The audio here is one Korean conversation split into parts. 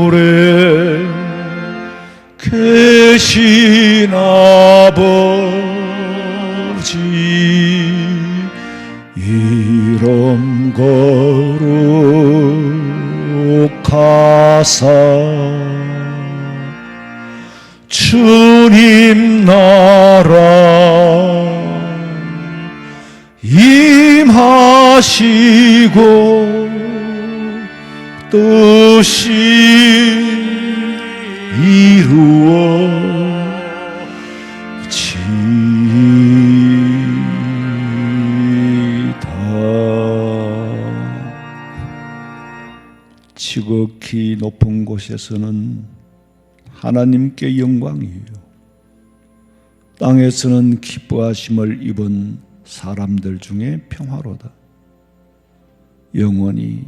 하늘에 계신 아버지 이름 거룩하사 주님 나라 임하시고 뜻이 이루어지다. 지극히 높은 곳에서는 하나님께 영광이요, 땅에서는 기뻐하심을 입은 사람들 중에 평화로다. 영원히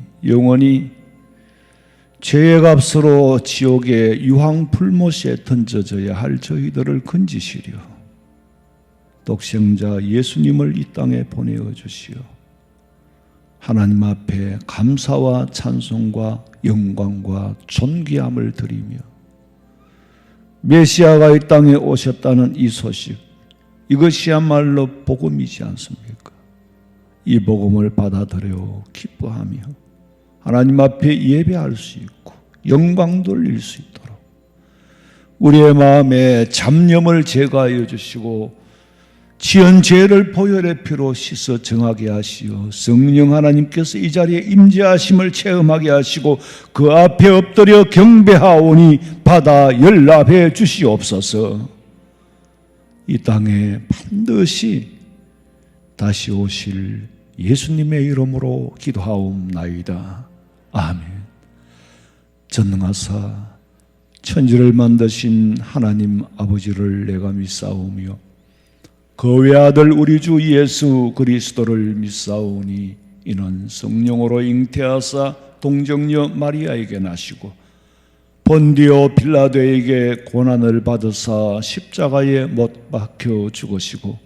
죄의 값으로 지옥의 유황불못에 던져져야 할 저희들을 건지시려 독생자 예수님을 이 땅에 보내어 주시어 하나님 앞에 감사와 찬송과 영광과 존귀함을 드리며 메시아가 이 땅에 오셨다는 이 소식, 이것이야말로 복음이지 않습니까? 이 복음을 받아들여 기뻐하며 하나님 앞에 예배할 수 있고 영광 돌릴 수 있도록 우리의 마음에 잡념을 제거하여 주시고 지은 죄를 보혈의 피로 씻어 정하게 하시어 성령 하나님께서 이 자리에 임재하심을 체험하게 하시고 그 앞에 엎드려 경배하오니 받아 연락해 주시옵소서. 이 땅에 반드시 다시 오실 예수님의 이름으로 기도하옵나이다. 아멘. 전능하사 천지를 만드신 하나님 아버지를 내가 믿사오며 그 외아들 우리 주 예수 그리스도를 믿사오니 이는 성령으로 잉태하사 동정녀 마리아에게 나시고 본디오 빌라도에게 고난을 받으사 십자가에 못 박혀 죽으시고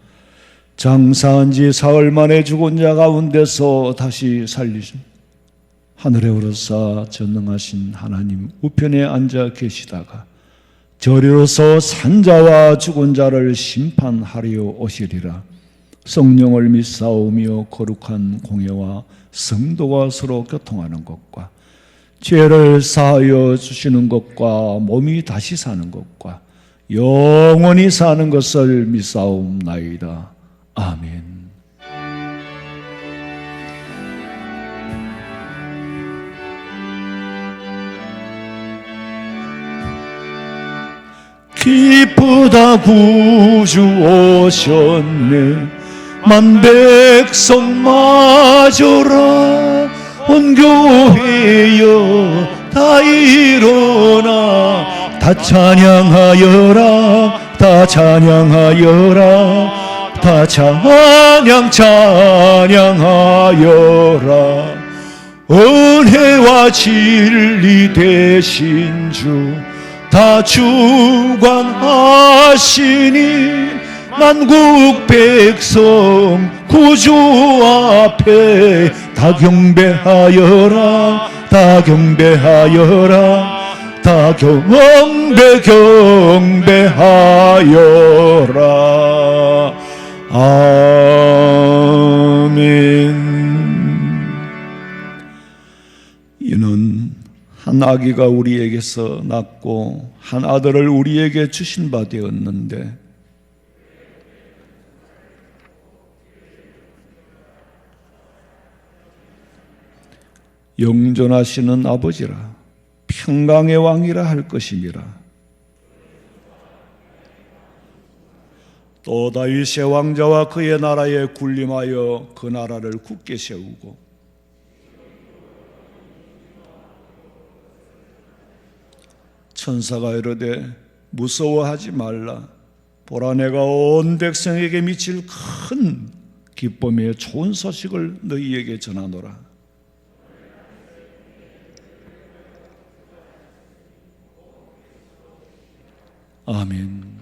장사한 지 사흘 만에 죽은 자 가운데서 다시 살리신 하늘에 오르사 전능하신 하나님 우편에 앉아 계시다가 저리로서 산자와 죽은 자를 심판하려 오시리라. 성령을 믿사오며 거룩한 공예와 성도가 서로 교통하는 것과 죄를 사하여 주시는 것과 몸이 다시 사는 것과 영원히 사는 것을 믿사옵나이다. 아멘. 기쁘다 구주 오셨네. 만백성 맞으라. 온 교회여 다 일어나. 다 찬양하여라. 다 찬양하여라. 다 찬양하여라. 은혜와 진리 되신 주 다 주관하시니 만국 백성 구주 앞에 다 경배하여라. 다 경배하여라. 다 경배하여라. 아멘. 이는 한 아기가 우리에게서 낳고 한 아들을 우리에게 주신 바 되었는데 영존하시는 아버지라 평강의 왕이라 할 것임이라. 또 다윗의 왕자와 그의 나라에 군림하여 그 나라를 굳게 세우고 천사가 이르되 무서워하지 말라. 보라, 내가 온 백성에게 미칠 큰 기쁨의 좋은 소식을 너희에게 전하노라. 아멘.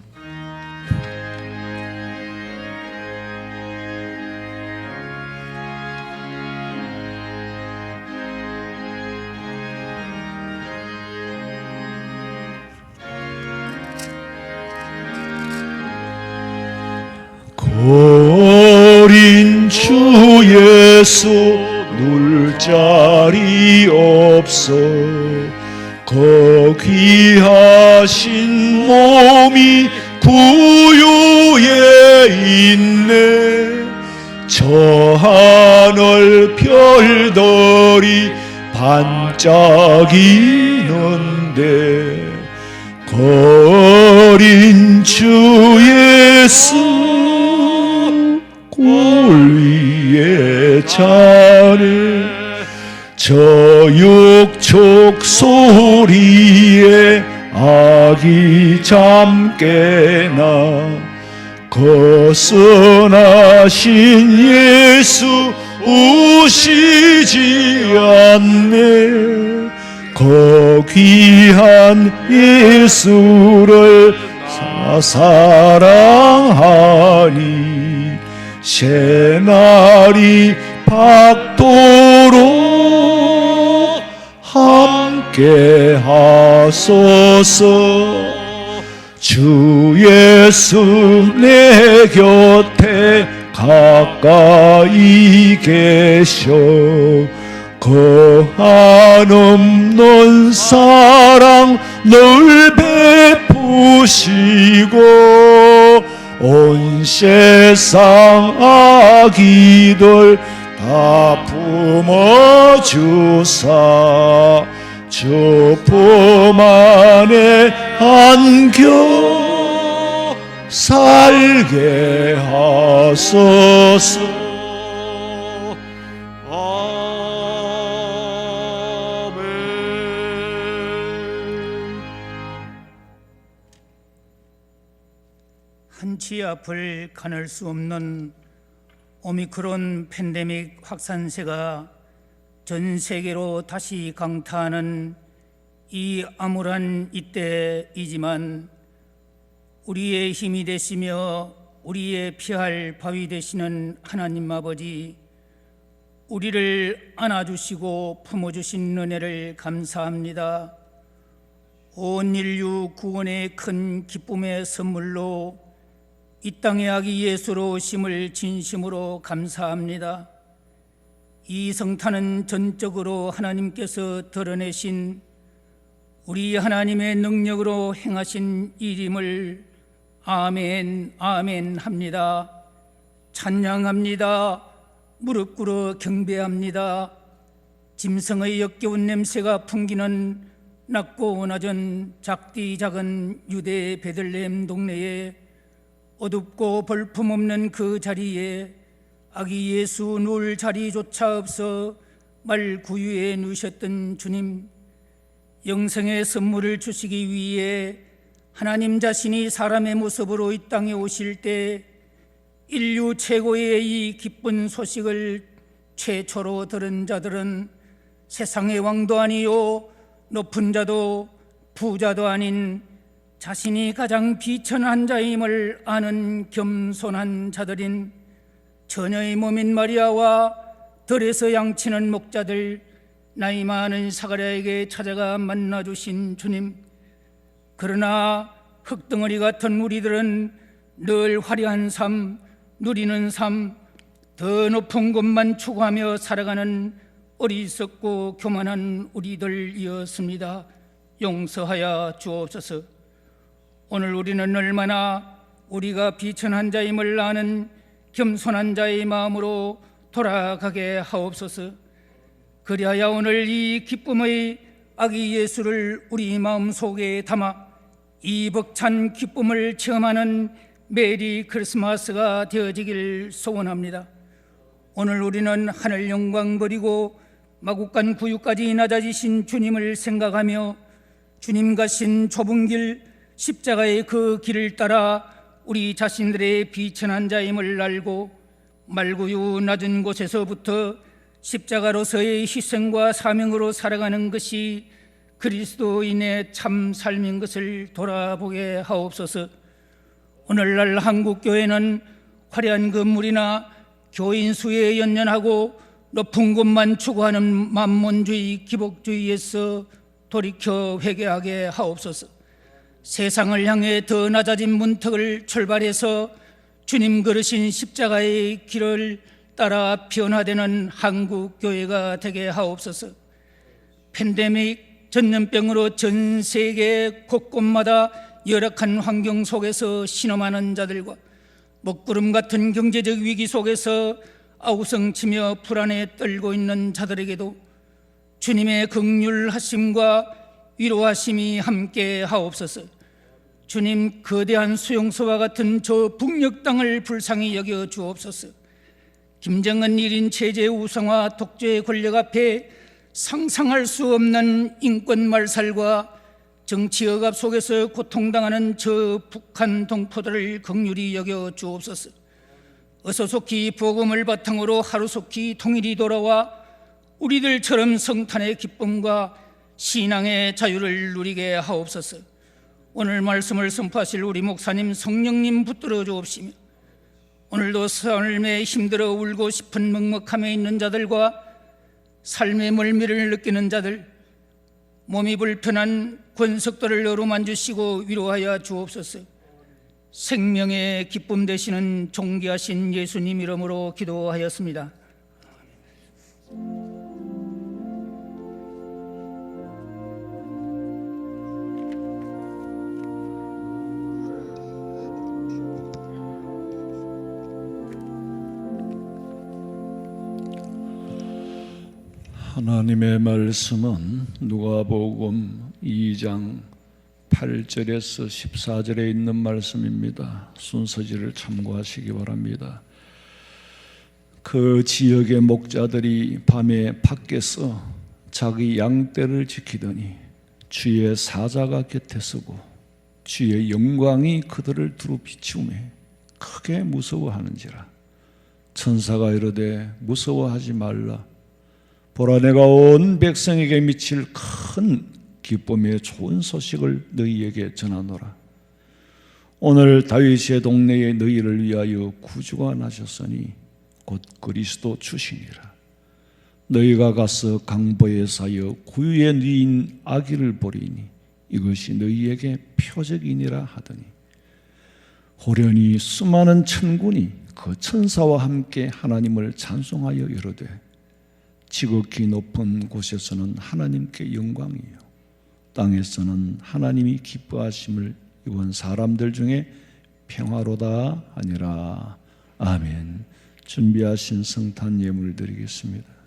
어린 주 예수 누울 자리 없어 그 귀하신 몸이 구유에 있네. 저 하늘 별들이 반짝이는데 어린 주 예수 꼴 위에 자네. 저 육축 소리에 아기 잠 깨나 거선하신 예수 우시지 않네. 그 귀한 예수를 사랑하니 새날이 밝도록 함께 하소서. 주 예수 내 곁에 가까이 계셔 그 한없는 사랑 늘 베푸시고 온 세상 아기들 다 품어주사 주 품 안에 안겨 살게 하소서. 한치 앞을 가눌 수 없는 오미크론 팬데믹 확산세가 전 세계로 다시 강타하는 이 암울한 이때이지만 우리의 힘이 되시며 우리의 피할 바위 되시는 하나님 아버지, 우리를 안아주시고 품어주신 은혜를 감사합니다. 온 인류 구원의 큰 기쁨의 선물로 이 땅의 아기 예수로 오심을 진심으로 감사합니다. 이 성탄은 전적으로 하나님께서 드러내신 우리 하나님의 능력으로 행하신 일임을 아멘 아멘 합니다. 찬양합니다. 무릎 꿇어 경배합니다. 짐승의 역겨운 냄새가 풍기는 낮고 낮은 작디 작은 유대 베들레헴 동네에 어둡고 볼품없는 그 자리에 아기 예수 누울 자리조차 없어 말 구유에 누우셨던 주님, 영생의 선물을 주시기 위해 하나님 자신이 사람의 모습으로 이 땅에 오실 때 인류 최고의 이 기쁜 소식을 최초로 들은 자들은 세상의 왕도 아니요 높은 자도 부자도 아닌 자신이 가장 비천한 자임을 아는 겸손한 자들인 처녀의 몸인 마리아와 들에서 양치는 목자들, 나이 많은 사가랴에게 찾아가 만나주신 주님. 그러나 흙덩어리 같은 우리들은 늘 화려한 삶, 누리는 삶, 더 높은 곳만 추구하며 살아가는 어리석고 교만한 우리들이었습니다. 용서하여 주옵소서. 오늘 우리는 얼마나 우리가 비천한 자임을 아는 겸손한 자의 마음으로 돌아가게 하옵소서. 그리하여 오늘 이 기쁨의 아기 예수를 우리 마음속에 담아 이 벅찬 기쁨을 체험하는 메리 크리스마스가 되어지길 소원합니다. 오늘 우리는 하늘 영광 버리고 마국간 구유까지 낮아지신 주님을 생각하며 주님 가신 좁은 길, 십자가의 그 길을 따라 우리 자신들의 비천한 자임을 알고 말구유 낮은 곳에서부터 십자가로서의 희생과 사명으로 살아가는 것이 그리스도인의 참 삶인 것을 돌아보게 하옵소서. 오늘날 한국교회는 화려한 건물이나 교인 수에 연연하고 높은 곳만 추구하는 만몬주의, 기복주의에서 돌이켜 회개하게 하옵소서. 세상을 향해 더 낮아진 문턱을 출발해서 주님 걸으신 십자가의 길을 따라 변화되는 한국 교회가 되게 하옵소서. 팬데믹 전염병으로 전 세계 곳곳마다 열악한 환경 속에서 신음하는 자들과 먹구름 같은 경제적 위기 속에서 아우성치며 불안에 떨고 있는 자들에게도 주님의 긍휼하심과 위로하심이 함께 하옵소서. 주님, 거대한 수용소와 같은 저 북녘 땅을 불쌍히 여겨 주옵소서. 김정은 1인 체제 우상화 독재의 권력 앞에 상상할 수 없는 인권 말살과 정치 억압 속에서 고통당하는 저 북한 동포들을 긍휼히 여겨 주옵소서. 어서 속히 복음을 바탕으로 하루속히 통일이 돌아와 우리들처럼 성탄의 기쁨과 신앙의 자유를 누리게 하옵소서. 오늘 말씀을 선포하실 우리 목사님 성령님 붙들어 주옵시며 오늘도 삶에 힘들어 울고 싶은 먹먹함에 있는 자들과 삶의 멀미를 느끼는 자들, 몸이 불편한 권석들을 어루만 주시고 위로하여 주옵소서. 생명의 기쁨 되시는 존귀하신 예수님 이름으로 기도하였습니다. 하나님의 말씀은 누가복음 2장 8절에서 14절에 있는 말씀입니다. 순서지를 참고하시기 바랍니다. 그 지역의 목자들이 밤에 밖에서 자기 양떼를 지키더니 주의 사자가 곁에 서고 주의 영광이 그들을 두루 비추매 크게 무서워하는지라. 천사가 이르되 무서워하지 말라. 보라, 내가 온 백성에게 미칠 큰 기쁨의 좋은 소식을 너희에게 전하노라. 오늘 다윗의 동네에 너희를 위하여 구주가 나셨으니 곧 그리스도 주시니라. 너희가 가서 강보에 사여 구유에 누인 아기를 보리니 이것이 너희에게 표적이니라 하더니 호련히 수많은 천군이 그 천사와 함께 하나님을 찬송하여 이르되 지극히 높은 곳에서는 하나님께 영광이요 땅에서는 하나님이 기뻐하심을 입은 사람들 중에 평화로다 하니라. 아멘. 준비하신 성탄 예물 드리겠습니다.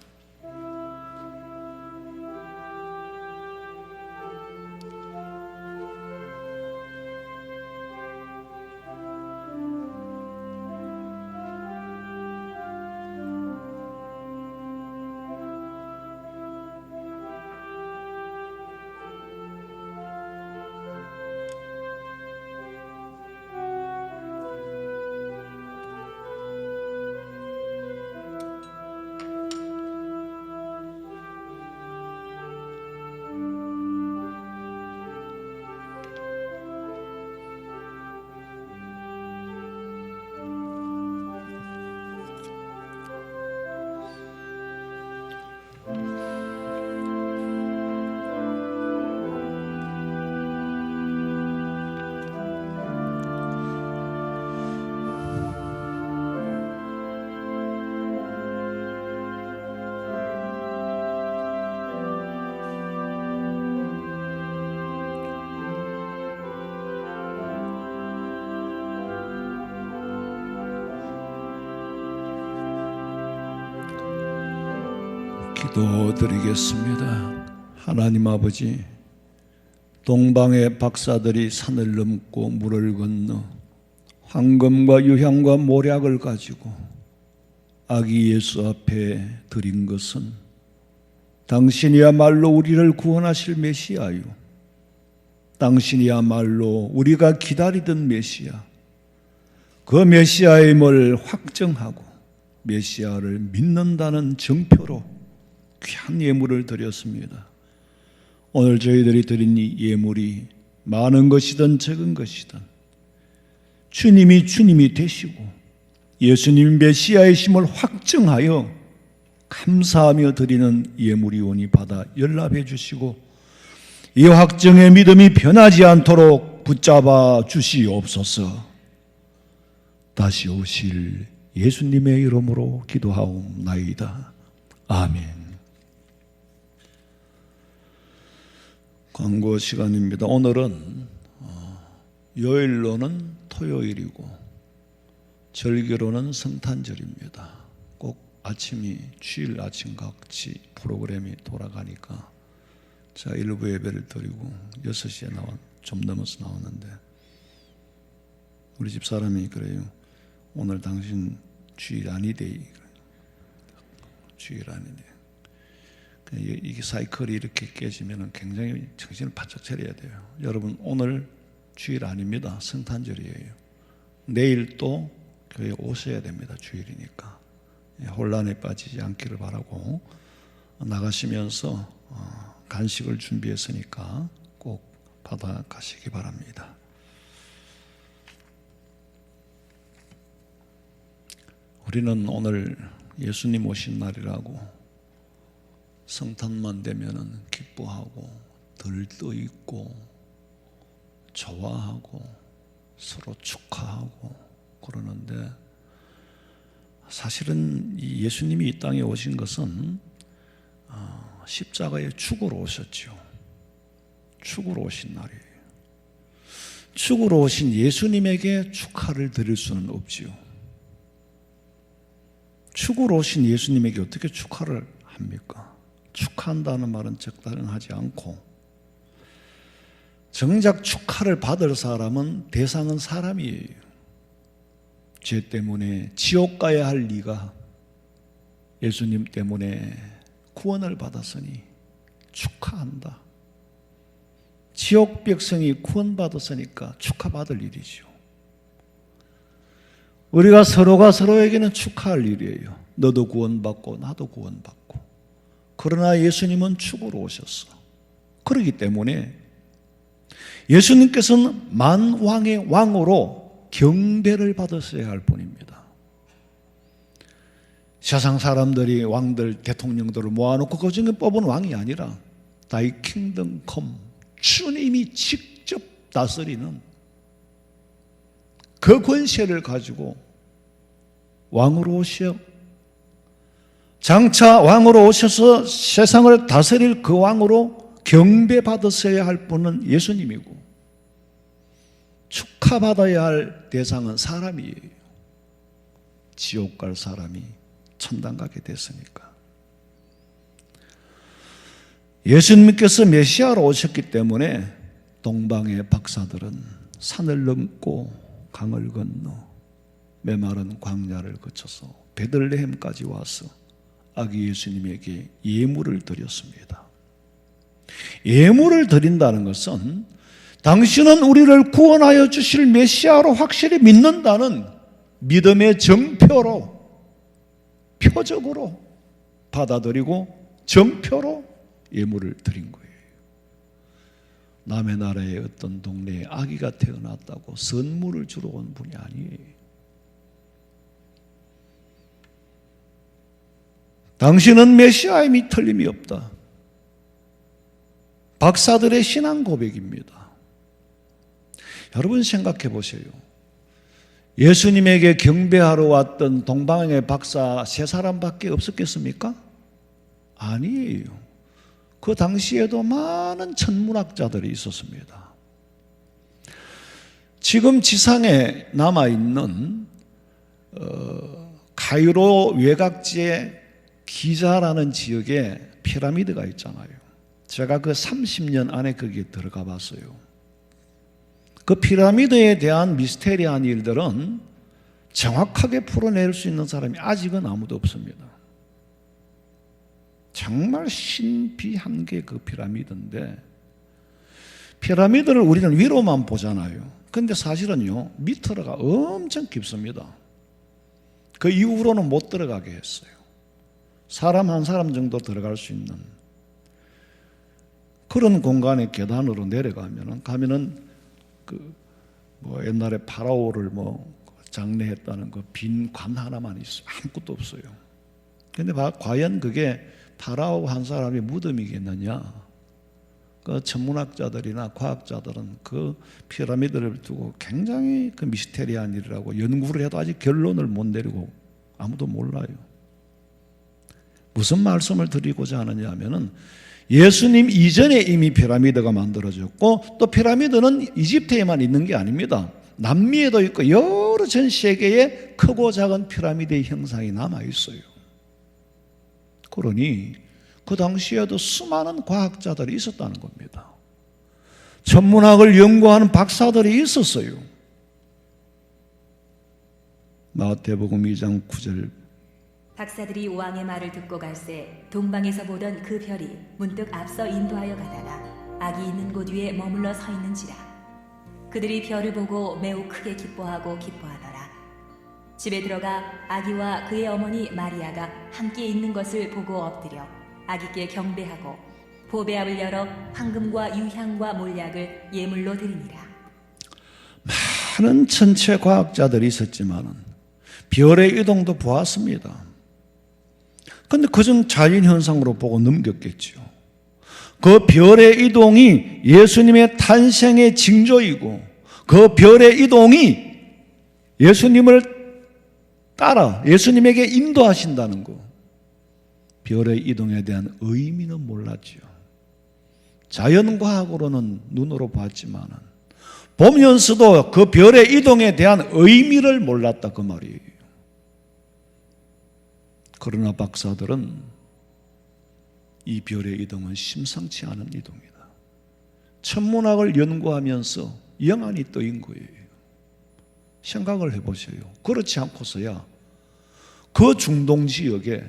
기도드리겠습니다. 하나님 아버지, 동방의 박사들이 산을 넘고 물을 건너 황금과 유향과 모략을 가지고 아기 예수 앞에 드린 것은 당신이야말로 우리를 구원하실 메시아요, 당신이야말로 우리가 기다리던 메시아, 그 메시아임을 확정하고 메시아를 믿는다는 정표로 귀한 예물을 드렸습니다. 오늘 저희들이 드린 이 예물이 많은 것이든 적은 것이든 주님이 되시고 예수님 메시아이심을 확증하여 감사하며 드리는 예물이오니 받아 연락해 주시고 이 확증의 믿음이 변하지 않도록 붙잡아 주시옵소서. 다시 오실 예수님의 이름으로 기도하옵나이다. 아멘. 광고 시간입니다. 오늘은 요일로는 토요일이고 절기로는 성탄절입니다. 꼭 아침이 주일 아침같이 프로그램이 돌아가니까 자, 일부 예배를 드리고 6시에 좀 넘어서 나왔는데 우리 집 사람이 그래요. 오늘 당신 주일 아니대. 주일 아니대. 이게 사이클이 이렇게 깨지면 굉장히 정신을 바짝 차려야 돼요. 여러분, 오늘 주일 아닙니다. 성탄절이에요. 내일 또 교회 오셔야 됩니다. 주일이니까. 혼란에 빠지지 않기를 바라고, 나가시면서 간식을 준비했으니까 꼭 받아가시기 바랍니다. 우리는 오늘 예수님 오신 날이라고 성탄만 되면은 기뻐하고 들떠있고 좋아하고 서로 축하하고 그러는데, 사실은 이 예수님이 이 땅에 오신 것은 십자가의 죽으로 오셨죠. 죽으로 오신 날이에요. 죽으로 오신 예수님에게 축하를 드릴 수는 없지요. 죽으로 오신 예수님에게 어떻게 축하를 합니까? 축하한다는 말은 적당하지 않고, 정작 축하를 받을 사람은 대상은 사람이에요. 죄 때문에 지옥 가야 할 네가 예수님 때문에 구원을 받았으니 축하한다. 지옥 백성이 구원받았으니까 축하받을 일이죠. 우리가 서로가 서로에게는 축하할 일이에요. 너도 구원받고 나도 구원받고. 그러나 예수님은 죽으러 오셨어. 그렇기 때문에 예수님께서는 만왕의 왕으로 경배를 받으셔야 할 분입니다. 세상 사람들이 왕들, 대통령들을 모아놓고 그 중에 뽑은 왕이 아니라 Thy kingdom come, 주님이 직접 다스리는 그 권세를 가지고 왕으로 오시어 장차 왕으로 오셔서 세상을 다스릴 그 왕으로 경배받으셔야 할 분은 예수님이고, 축하받아야 할 대상은 사람이에요. 지옥 갈 사람이 천당 가게 됐으니까. 예수님께서 메시아로 오셨기 때문에 동방의 박사들은 산을 넘고 강을 건너 메마른 광야를 거쳐서 베들레헴까지 와서 아기 예수님에게 예물을 드렸습니다. 예물을 드린다는 것은 당신은 우리를 구원하여 주실 메시아로 확실히 믿는다는 믿음의 증표로, 표적으로 받아들이고 증표로 예물을 드린 거예요. 남의 나라의 어떤 동네에 아기가 태어났다고 선물을 주러 온 분이 아니에요. 당신은 메시아임이 틀림이 없다. 박사들의 신앙 고백입니다. 여러분 생각해 보세요. 예수님에게 경배하러 왔던 동방의 박사 3사람밖에 없었겠습니까? 아니에요. 그 당시에도 많은 천문학자들이 있었습니다. 지금 지상에 남아있는 카이로 외곽지의 기자라는 지역에 피라미드가 있잖아요. 제가 그 30년 안에 거기에 들어가 봤어요. 그 피라미드에 대한 미스테리한 일들은 정확하게 풀어낼 수 있는 사람이 아직은 아무도 없습니다. 정말 신비한 게 그 피라미드인데, 피라미드를 우리는 위로만 보잖아요. 근데 사실은요, 밑으로가 엄청 깊습니다. 그 이후로는 못 들어가게 했어요. 사람 한 사람 정도 들어갈 수 있는 그런 공간에 계단으로 가면은 옛날에 파라오를 장례했다는 그 빈 관 하나만 있어요. 아무것도 없어요. 근데 과연 그게 파라오 한 사람의 무덤이겠느냐? 그 천문학자들이나 과학자들은 그 피라미드를 두고 굉장히 그 미스테리한 일이라고 연구를 해도 아직 결론을 못 내리고 아무도 몰라요. 무슨 말씀을 드리고자 하느냐 하면은 예수님 이전에 이미 피라미드가 만들어졌고 또 피라미드는 이집트에만 있는 게 아닙니다. 남미에도 있고 여러 전 세계에 크고 작은 피라미드의 형상이 남아 있어요. 그러니 그 당시에도 수많은 과학자들이 있었다는 겁니다. 천문학을 연구하는 박사들이 있었어요. 마태복음 2장 9절 박사들이 왕의 말을 듣고 갈새 동방에서 보던 그 별이 문득 앞서 인도하여 가다가 악이 있는 곳 위에 머물러 서 있는지라. 그들이 별을 보고 매우 크게 기뻐하더라. 집에 들어가 아기와 그의 어머니 마리아가 함께 있는 것을 보고 엎드려 아기께 경배하고 보배압을 열어 황금과 유향과 몰약을 예물로 드리니라. 많은 천체 과학자들이 있었지만 별의 이동도 보았습니다. 그런데 그전 자연현상으로 보고 넘겼겠죠. 그 별의 이동이 예수님의 탄생의 징조이고 그 별의 이동이 예수님을 따라 예수님에게 인도하신다는 거, 별의 이동에 대한 의미는 몰랐죠. 자연과학으로는 눈으로 봤지만 보면서도 그 별의 이동에 대한 의미를 몰랐다 그 말이에요. 그러나 박사들은 이 별의 이동은 심상치 않은 이동이다. 천문학을 연구하면서 영안이 떠인 거예요. 생각을 해보세요. 그렇지 않고서야 그 중동 지역에,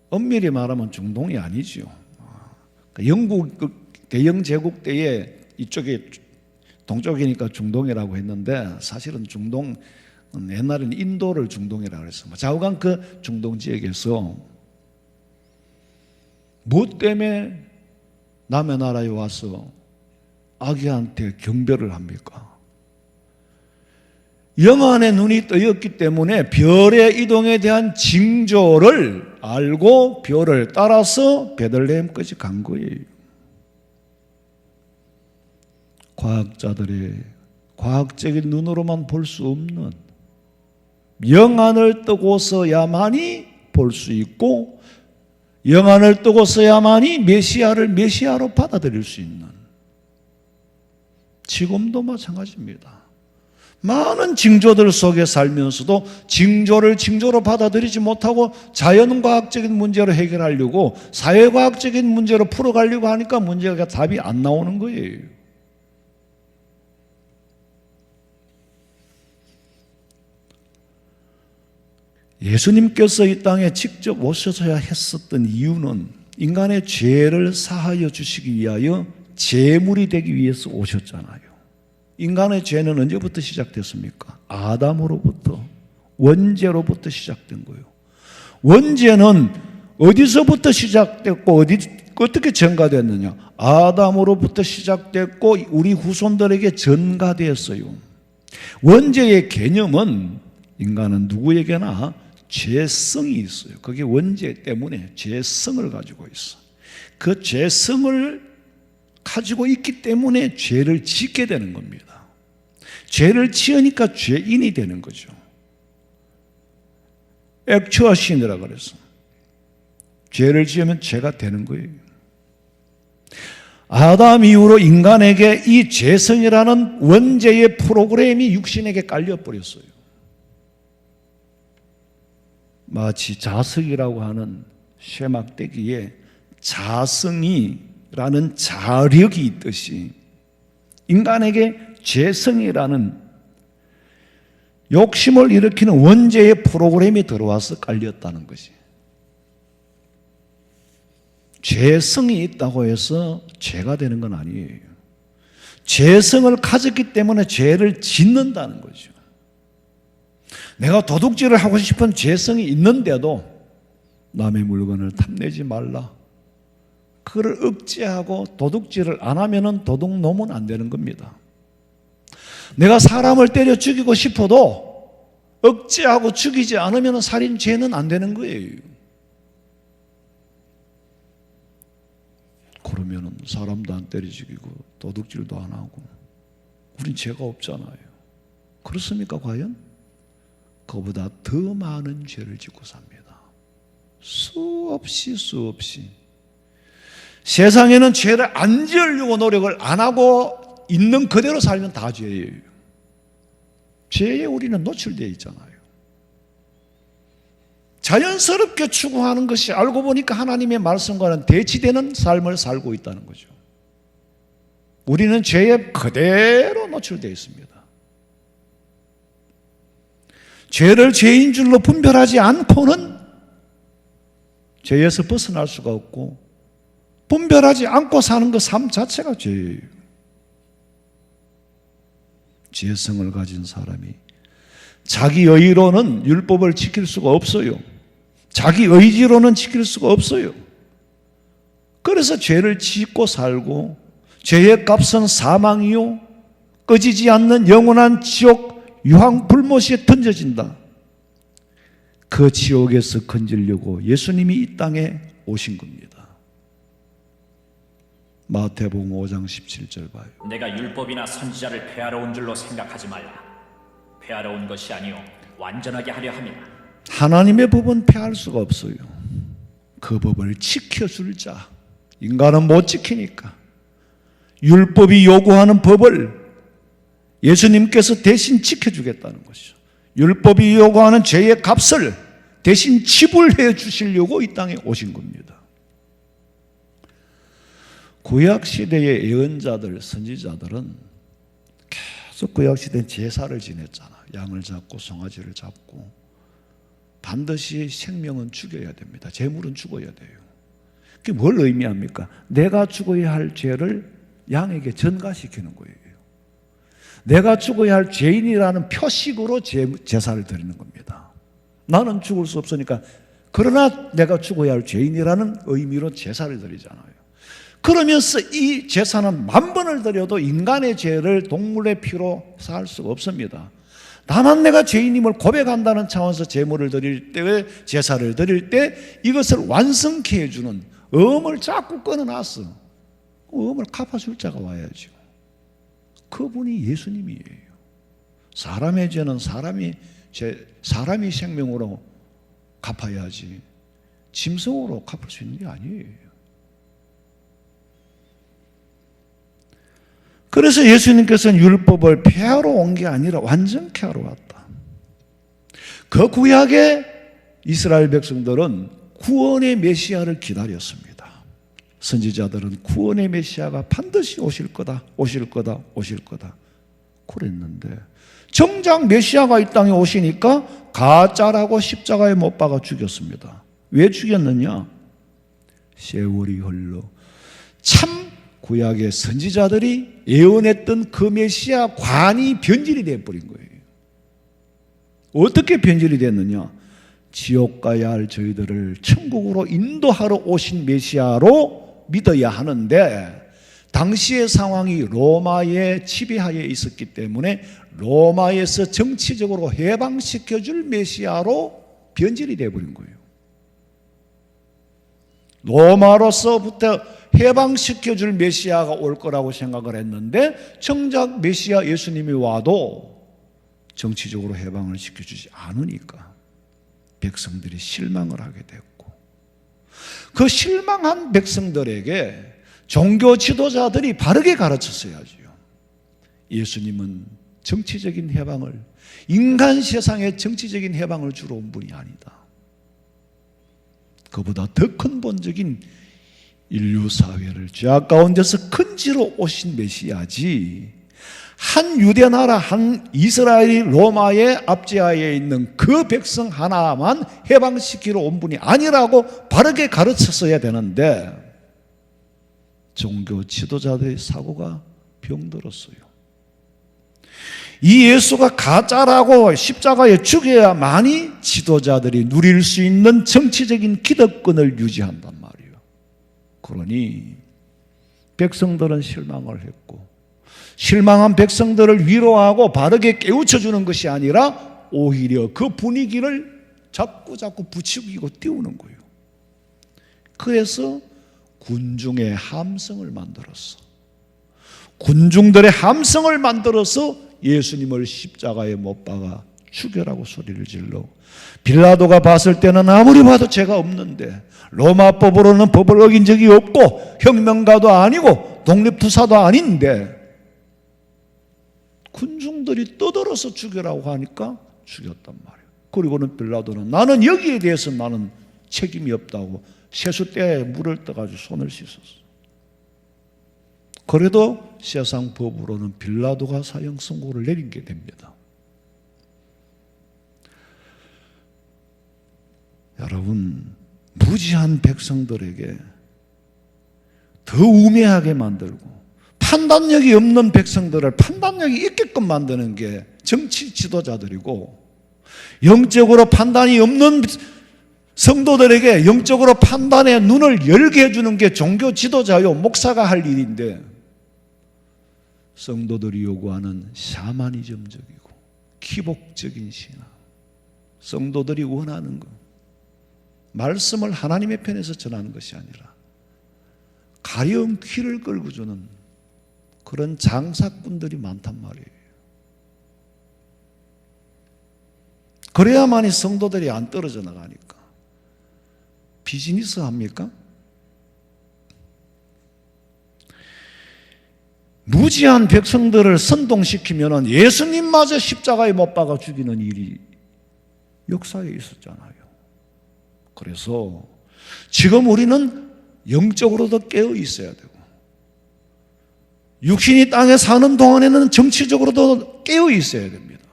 엄밀히 말하면 중동이 아니죠. 영국 대영 제국 때에 이쪽에 동쪽이니까 중동이라고 했는데 사실은 중동, 옛날에는 인도를 중동이라고 했어요. 좌우간 그 중동 지역에서 뭐 때문에 남의 나라에 와서 아기한테 경배를 합니까? 영안의 눈이 뜨였기 때문에 별의 이동에 대한 징조를 알고 별을 따라서 베들레헴까지 간 거예요. 과학자들의 과학적인 눈으로만 볼 수 없는 영안을 뜨고서야만이 볼 수 있고 영안을 뜨고서야만이 메시아를 메시아로 받아들일 수 있는, 지금도 마찬가지입니다. 많은 징조들 속에 살면서도 징조를 징조로 받아들이지 못하고 자연과학적인 문제로 해결하려고 사회과학적인 문제로 풀어가려고 하니까 문제가 답이 안 나오는 거예요. 예수님께서 이 땅에 직접 오셔서야 했었던 이유는 인간의 죄를 사하여 주시기 위하여 제물이 되기 위해서 오셨잖아요. 인간의 죄는 언제부터 시작됐습니까? 아담으로부터, 원죄로부터 시작된 거예요. 원죄는 어디서부터 시작됐고 어떻게 전가됐느냐? 아담으로부터 시작됐고 우리 후손들에게 전가되었어요. 원죄의 개념은 인간은 누구에게나 죄성이 있어요. 그게 원죄 때문에 죄성을 가지고 있어. 그 죄성을 가지고 있기 때문에 죄를 짓게 되는 겁니다. 죄를 지으니까 죄인이 되는 거죠. 액추아 신이라고 그래서 죄를 지으면 죄가 되는 거예요. 아담 이후로 인간에게 이 죄성이라는 원죄의 프로그램이 육신에게 깔려버렸어요. 마치 자석이라고 하는 쇠막대기에 자성이라는 자력이 있듯이 인간에게 죄성이라는 욕심을 일으키는 원죄의 프로그램이 들어와서 깔렸다는 것이. 죄성이 있다고 해서 죄가 되는 건 아니에요. 죄성을 가졌기 때문에 죄를 짓는다는 거죠. 내가 도둑질을 하고 싶은 죄성이 있는데도 남의 물건을 탐내지 말라. 그걸 억제하고 도둑질을 안 하면은 도둑놈은 안 되는 겁니다. 내가 사람을 때려 죽이고 싶어도 억제하고 죽이지 않으면 살인죄는 안 되는 거예요. 그러면은 사람도 안 때려 죽이고 도둑질도 안 하고 우린 죄가 없잖아요. 그렇습니까 과연? 그보다 더 많은 죄를 짓고 삽니다. 수없이 세상에는 죄를 안 지으려고 노력을 안 하고 있는 그대로 살면 다 죄예요. 죄에 우리는 노출되어 있잖아요. 자연스럽게 추구하는 것이 알고 보니까 하나님의 말씀과는 대치되는 삶을 살고 있다는 거죠. 우리는 죄에 그대로 노출되어 있습니다. 죄를 죄인 줄로 분별하지 않고는 죄에서 벗어날 수가 없고, 분별하지 않고 사는 그 삶 자체가 죄예요. 죄성을 가진 사람이 자기 의로는 율법을 지킬 수가 없어요. 자기 의지로는 지킬 수가 없어요. 그래서 죄를 짓고 살고, 죄의 값은 사망이요 꺼지지 않는 영원한 지옥 유황 불못에 던져진다. 그 지옥에서 건지려고 예수님이 이 땅에 오신 겁니다. 마태복음 5장 17절 봐요. 내가 율법이나 선지자를 폐하러 온 줄로 생각하지 말라. 폐하러 온 것이 아니요 완전하게 하려 함이라. 하나님의 법은 폐할 수가 없어요. 그 법을 지켜줄 자, 인간은 못 지키니까 율법이 요구하는 법을 예수님께서 대신 지켜주겠다는 것이죠. 율법이 요구하는 죄의 값을 대신 지불해 주시려고 이 땅에 오신 겁니다. 구약시대의 예언자들, 선지자들은 계속 구약시대는 제사를 지냈잖아. 양을 잡고 송아지를 잡고 반드시 생명은 죽여야 됩니다. 재물은 죽어야 돼요. 그게 뭘 의미합니까? 내가 죽어야 할 죄를 양에게 전가시키는 거예요. 내가 죽어야 할 죄인이라는 표식으로 제사를 드리는 겁니다. 나는 죽을 수 없으니까, 그러나 내가 죽어야 할 죄인이라는 의미로 제사를 드리잖아요. 그러면서 이 제사는 만 번을 드려도 인간의 죄를 동물의 피로 살 수가 없습니다. 다만 내가 죄인임을 고백한다는 차원에서 제물을 드릴 때, 제사를 드릴 때 이것을 완성케 해주는 엄을 자꾸 끊어놨어. 엄을 갚아줄 자가 와야죠. 그분이 예수님이에요. 사람의 죄는 사람이 생명으로 갚아야지 짐승으로 갚을 수 있는 게 아니에요. 그래서 예수님께서는 율법을 폐하러 온 게 아니라 완전케 하러 왔다. 그 구약의 이스라엘 백성들은 구원의 메시아를 기다렸습니다. 선지자들은 구원의 메시아가 반드시 오실 거다, 오실 거다, 오실 거다 그랬는데, 정작 메시아가 이 땅에 오시니까 가짜라고 십자가에 못 박아 죽였습니다. 왜 죽였느냐? 세월이 흘러 참 구약의 선지자들이 예언했던 그 메시아 관이 변질이 되어버린 거예요. 어떻게 변질이 됐느냐? 지옥 가야 할 저희들을 천국으로 인도하러 오신 메시아로 믿어야 하는데, 당시의 상황이 로마의 지배하에 있었기 때문에 로마에서 정치적으로 해방시켜줄 메시아로 변질이 되어버린 거예요. 로마로서부터 해방시켜줄 메시아가 올 거라고 생각을 했는데, 정작 메시아 예수님이 와도 정치적으로 해방을 시켜주지 않으니까 백성들이 실망을 하게 됐고, 그 실망한 백성들에게 종교 지도자들이 바르게 가르쳤어야죠. 예수님은 정치적인 해방을, 인간 세상의 정치적인 해방을 주러 온 분이 아니다. 그보다 더 근본적인 인류 사회를 죄악 가운데서 건지러 오신 메시아지, 한 유대 나라, 한 이스라엘이 로마의 압제하에 있는 그 백성 하나만 해방시키러 온 분이 아니라고 바르게 가르쳤어야 되는데, 종교 지도자들의 사고가 병들었어요. 이 예수가 가짜라고 십자가에 죽여야만이 지도자들이 누릴 수 있는 정치적인 기득권을 유지한단 말이에요. 그러니 백성들은 실망을 했고, 실망한 백성들을 위로하고 바르게 깨우쳐주는 것이 아니라 오히려 그 분위기를 자꾸 부추기고 띄우는 거예요. 그래서 군중의 함성을 만들었어. 군중들의 함성을 만들어서 예수님을 십자가에 못 박아 죽여라고 소리를 질러. 빌라도가 봤을 때는 아무리 봐도 죄가 없는데, 로마법으로는 법을 어긴 적이 없고 혁명가도 아니고 독립투사도 아닌데, 군중들이 떠들어서 죽여라고 하니까 죽였단 말이에요. 그리고는 빌라도는 나는 여기에 대해서 나는 책임이 없다고 세숫대에 물을 떠가지고 손을 씻었어. 그래도 세상 법으로는 빌라도가 사형 선고를 내린 게 됩니다. 여러분, 무지한 백성들에게 더 우매하게 만들고 판단력이 없는 백성들을 판단력이 있게끔 만드는 게 정치 지도자들이고, 영적으로 판단이 없는 성도들에게 영적으로 판단의 눈을 열게 해주는 게 종교 지도자요, 목사가 할 일인데, 성도들이 요구하는 샤머니즘적이고 기복적인 신앙, 성도들이 원하는 것, 말씀을 하나님의 편에서 전하는 것이 아니라 가려운 귀를 끌고 주는 그런 장사꾼들이 많단 말이에요. 그래야만이 성도들이 안 떨어져 나가니까. 비즈니스 합니까? 무지한 백성들을 선동시키면 예수님마저 십자가에 못 박아 죽이는 일이 역사에 있었잖아요. 그래서 지금 우리는 영적으로도 깨어 있어야 되고, 육신이 땅에 사는 동안에는 정치적으로도 깨어 있어야 됩니다.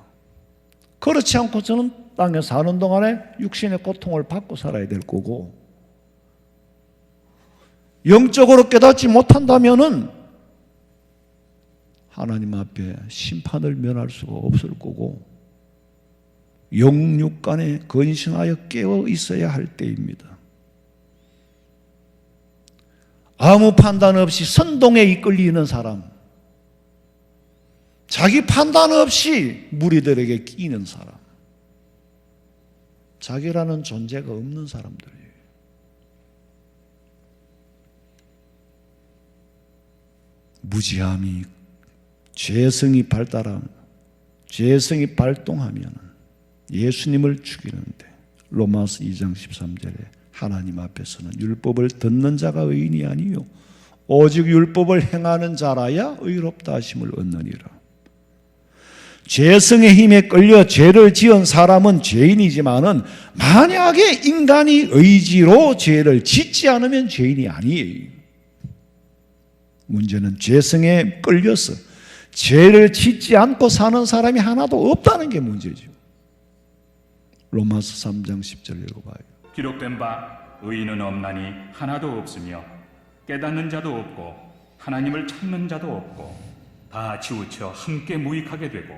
그렇지 않고서는 땅에 사는 동안에 육신의 고통을 받고 살아야 될 거고, 영적으로 깨닫지 못한다면은 하나님 앞에 심판을 면할 수가 없을 거고, 영육간에 근신하여 깨어 있어야 할 때입니다. 아무 판단 없이 선동에 이끌리는 사람, 자기 판단 없이 무리들에게 끼는 사람, 자기라는 존재가 없는 사람들이에요. 무지함이, 죄성이 죄성이 발동하면 예수님을 죽이는데, 로마서 2장 13절에 하나님 앞에서는 율법을 듣는 자가 의인이 아니요 오직 율법을 행하는 자라야 의롭다 하심을 얻느니라. 죄성의 힘에 끌려 죄를 지은 사람은 죄인이지만은 만약에 인간이 의지로 죄를 짓지 않으면 죄인이 아니에요. 문제는 죄성에 끌려서 죄를 짓지 않고 사는 사람이 하나도 없다는 게 문제죠. 로마서 3장 10절 읽어봐요. 기록된 바 의인은 없나니 하나도 없으며 깨닫는 자도 없고 하나님을 찾는 자도 없고 다 치우쳐 함께 무익하게 되고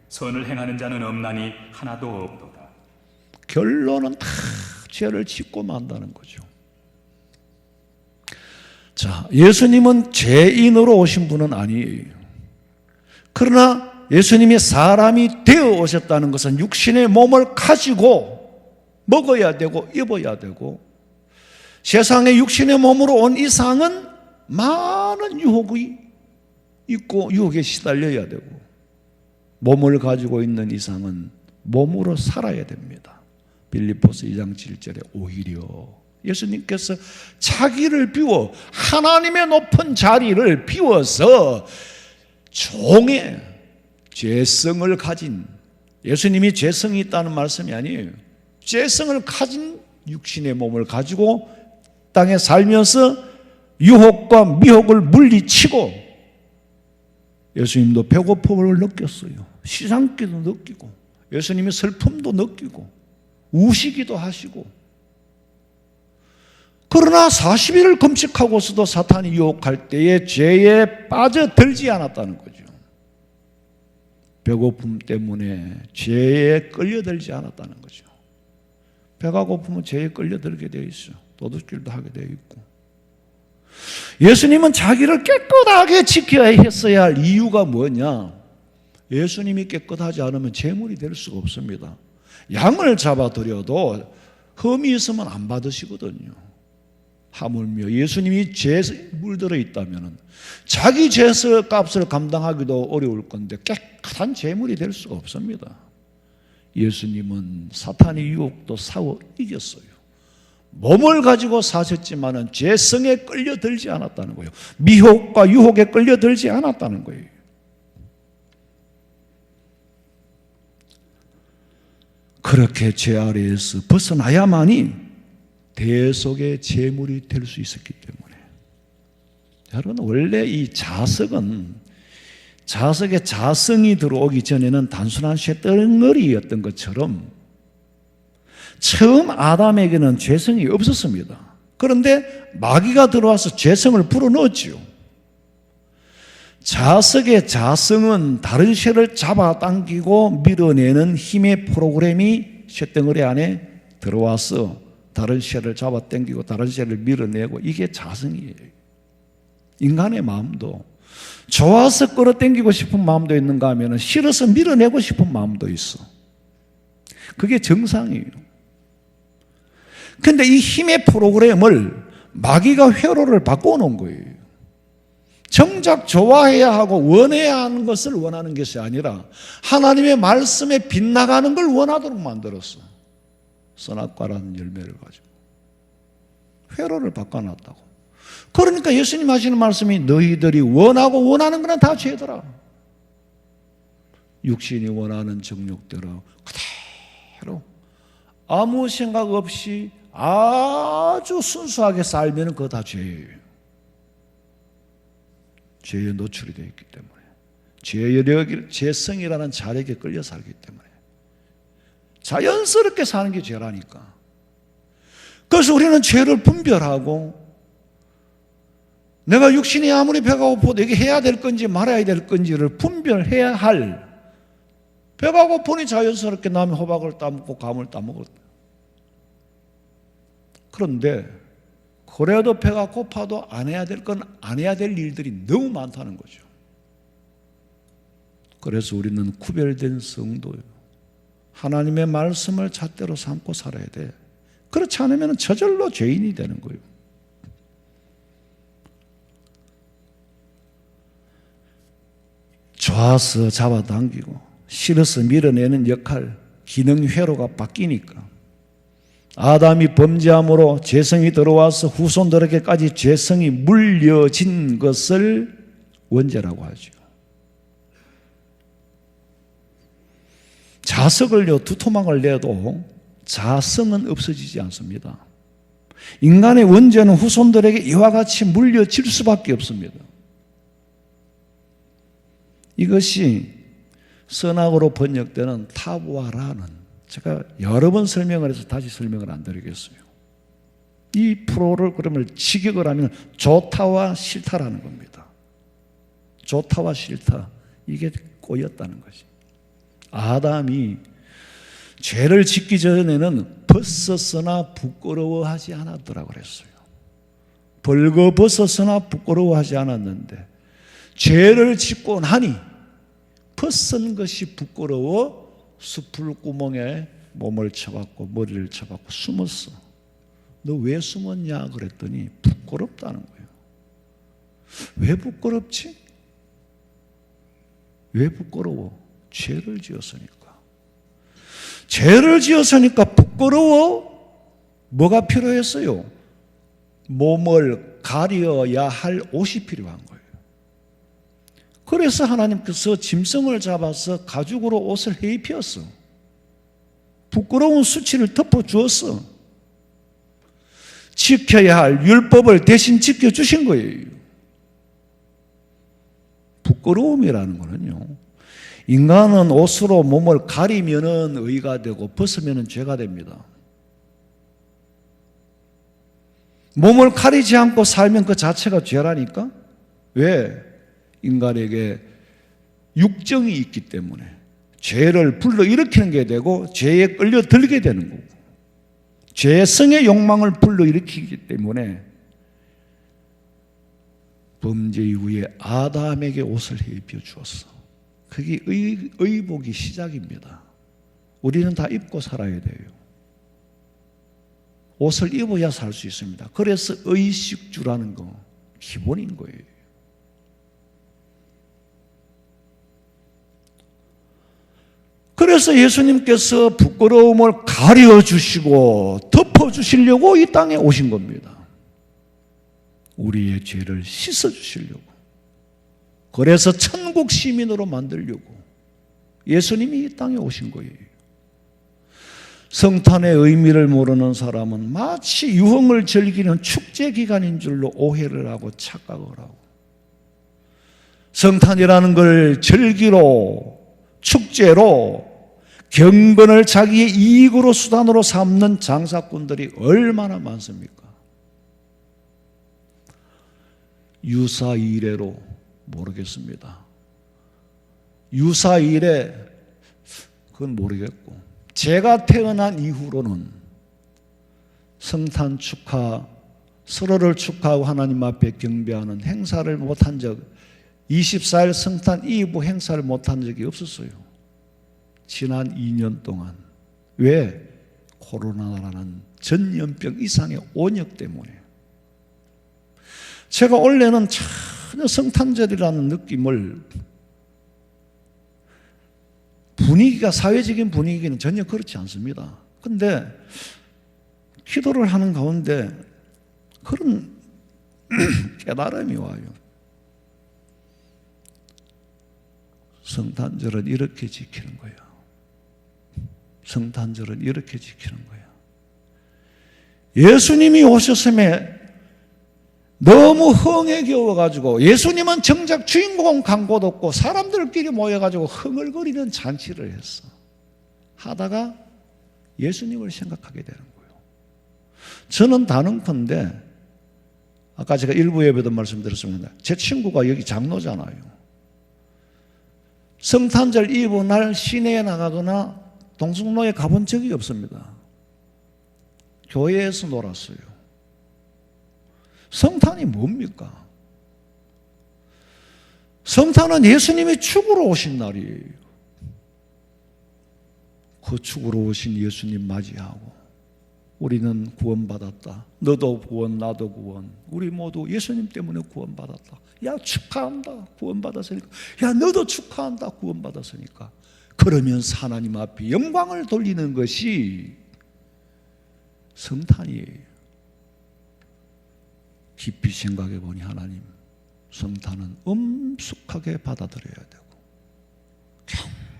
선을 행하는 자는 없나니 하나도 없도다. 결론은 다 죄를 짓고 만다는 거죠. 자, 예수님은 죄인으로 오신 분은 아니에요. 그러나 예수님이 사람이 되어 오셨다는 것은 육신의 몸을 가지고 먹어야 되고 입어야 되고, 세상에 육신의 몸으로 온 이상은 많은 유혹이 있고 유혹에 시달려야 되고, 몸을 가지고 있는 이상은 몸으로 살아야 됩니다. 빌립보서 2장 7절에 오히려 예수님께서 자기를 비워 하나님의 높은 자리를 비워서 종의 죄성을 가진, 예수님이 죄성이 있다는 말씀이 아니에요. 죄성을 가진 육신의 몸을 가지고 땅에 살면서 유혹과 미혹을 물리치고, 예수님도 배고픔을 느꼈어요. 시장기도 느끼고, 예수님이 슬픔도 느끼고 우시기도 하시고, 그러나 40일을 금식하고서도 사탄이 유혹할 때에 죄에 빠져들지 않았다는 거죠. 배고픔 때문에 죄에 끌려들지 않았다는 거죠. 배가 고프면 죄에 끌려들게 되어 있어요. 도둑질도 하게 되어 있고. 예수님은 자기를 깨끗하게 지켜야 했어야 할 이유가 뭐냐? 예수님이 깨끗하지 않으면 제물이 될 수가 없습니다. 양을 잡아드려도 흠이 있으면 안 받으시거든요. 하물며 예수님이 죄에 물들어 있다면 자기 죄의 값을 감당하기도 어려울 건데 깨끗한 재물이 될 수가 없습니다. 예수님은 사탄의 유혹도 싸워 이겼어요. 몸을 가지고 사셨지만은 죄성에 끌려들지 않았다는 거예요. 미혹과 유혹에 끌려들지 않았다는 거예요. 그렇게 죄 아래에서 벗어나야만이 대속의 제물이 될 수 있었기 때문에, 여러분, 원래 이 자석에 자성이 들어오기 전에는 단순한 쇳덩어리였던 것처럼 처음 아담에게는 죄성이 없었습니다. 그런데 마귀가 들어와서 죄성을 불어넣었지요. 자석의 자성은 다른 쇠를 잡아당기고 밀어내는 힘의 프로그램이 쇳덩어리 안에 들어와서 다른 쇠를 잡아당기고 다른 쇠를 밀어내고, 이게 자성이에요. 인간의 마음도 좋아서 끌어당기고 싶은 마음도 있는가 하면 싫어서 밀어내고 싶은 마음도 있어. 그게 정상이에요. 그런데 이 힘의 프로그램을 마귀가 회로를 바꿔놓은 거예요. 정작 좋아해야 하고 원해야 하는 것을 원하는 것이 아니라 하나님의 말씀에 빗나가는 걸 원하도록 만들었어. 선악과라는 열매를 가지고 회로를 바꿔놨다고. 그러니까 예수님 하시는 말씀이 너희들이 원하고 원하는 거는 다 죄더라. 육신이 원하는 정욕대로 그대로 아무 생각 없이 아주 순수하게 살면 그거 다 죄예요. 죄에 노출이 되어 있기 때문에, 죄성이라는 자력에 끌려 살기 때문에 자연스럽게 사는 게 죄라니까. 그래서 우리는 죄를 분별하고, 내가 육신이 아무리 배가 고파도 이게 해야 될 건지 말아야 될 건지를 분별해야 할, 배가 고프니 자연스럽게 남의 호박을 따먹고 감을 따먹었다. 그런데 그래도 배가 고파도 안 해야 될 건 안 해야 될 일들이 너무 많다는 거죠. 그래서 우리는 구별된 성도예요. 하나님의 말씀을 잣대로 삼고 살아야 돼. 그렇지 않으면 저절로 죄인이 되는 거예요. 좋아서 잡아당기고 싫어서 밀어내는 역할, 기능 회로가 바뀌니까 아담이 범죄함으로 죄성이 들어와서 후손들에게까지 죄성이 물려진 것을 원죄라고 하죠. 자석을요, 두 토막을 내도 자성은 없어지지 않습니다. 인간의 원죄는 후손들에게 이와 같이 물려질 수밖에 없습니다. 이것이 선악으로 번역되는 타부아라는, 제가 여러 번 설명을 해서 다시 설명을 안 드리겠어요. 이 프로를 그러면 직역을 하면 좋다와 싫다라는 겁니다. 좋다와 싫다, 이게 꼬였다는 것이. 아담이 죄를 짓기 전에는 벗었으나 부끄러워하지 않았더라고 그랬어요. 벌거벗었으나 부끄러워하지 않았는데 죄를 짓고 나니 벗은 것이 부끄러워 숲을 구멍에 몸을 쳐박고 머리를 쳐박고 숨었어. 너 왜 숨었냐 그랬더니 부끄럽다는 거예요. 왜 부끄럽지? 왜 부끄러워? 죄를 지었으니까. 죄를 지었으니까 부끄러워? 뭐가 필요했어요? 몸을 가려야 할 옷이 필요한 거예요. 그래서 하나님께서 짐승을 잡아서 가죽으로 옷을 해 입혔어. 부끄러운 수치를 덮어주었어. 지켜야 할 율법을 대신 지켜주신 거예요. 부끄러움이라는 거는요, 인간은 옷으로 몸을 가리면은 의가 되고 벗으면은 죄가 됩니다. 몸을 가리지 않고 살면 그 자체가 죄라니까. 왜? 인간에게 육정이 있기 때문에 죄를 불러일으키는 게 되고 죄에 끌려들게 되는 거고, 죄성의 욕망을 불러일으키기 때문에 범죄 이후에 아담에게 옷을 해 입혀 주었어. 그게 의복이 시작입니다. 우리는 다 입고 살아야 돼요. 옷을 입어야 살 수 있습니다. 그래서 의식주라는 거 기본인 거예요. 그래서 예수님께서 부끄러움을 가려주시고 덮어주시려고 이 땅에 오신 겁니다. 우리의 죄를 씻어주시려고. 그래서 천국 시민으로 만들려고 예수님이 이 땅에 오신 거예요. 성탄의 의미를 모르는 사람은 마치 유흥을 즐기는 축제 기간인 줄로 오해를 하고 착각을 하고, 성탄이라는 걸 즐기로, 축제로, 경건을 자기의 이익으로 수단으로 삼는 장사꾼들이 얼마나 많습니까? 유사이래로 모르겠습니다. 유사이래 그건 모르겠고, 제가 태어난 이후로는 성탄 축하, 서로를 축하하고 하나님 앞에 경배하는 행사를 못한 적, 24일 성탄 이브 행사를 못한 적이 없었어요. 지난 2년 동안. 왜? 코로나라는 전염병 이상의 온역 때문에. 제가 원래는 전혀 성탄절이라는 느낌을, 분위기가, 사회적인 분위기는 전혀 그렇지 않습니다. 근데 기도를 하는 가운데 그런 깨달음이 와요. 성탄절은 이렇게 지키는 거야. 성탄절은 이렇게 지키는 거야. 예수님이 오셨음에 너무 흥에 겨워가지고, 예수님은 정작 주인공 광고도 없고 사람들끼리 모여가지고 흥얼거리는 잔치를 했어. 하다가 예수님을 생각하게 되는 거예요. 저는 단언컨대, 아까 제가 일부 예배도 말씀드렸습니다. 제 친구가 여기 장로잖아요. 성탄절 이브 날 시내에 나가거나 동성로에 가본 적이 없습니다. 교회에서 놀았어요. 성탄이 뭡니까? 성탄은 예수님이 죽으러 오신 날이에요. 그 죽으러 오신 예수님 맞이하고 우리는 구원받았다. 너도 구원, 나도 구원. 우리 모두 예수님 때문에 구원받았다. 야, 축하한다. 구원받았으니까. 야, 너도 축하한다. 구원받았으니까. 그러면서 하나님 앞에 영광을 돌리는 것이 성탄이에요. 깊이 생각해 보니 하나님, 성탄은 엄숙하게 받아들여야 되고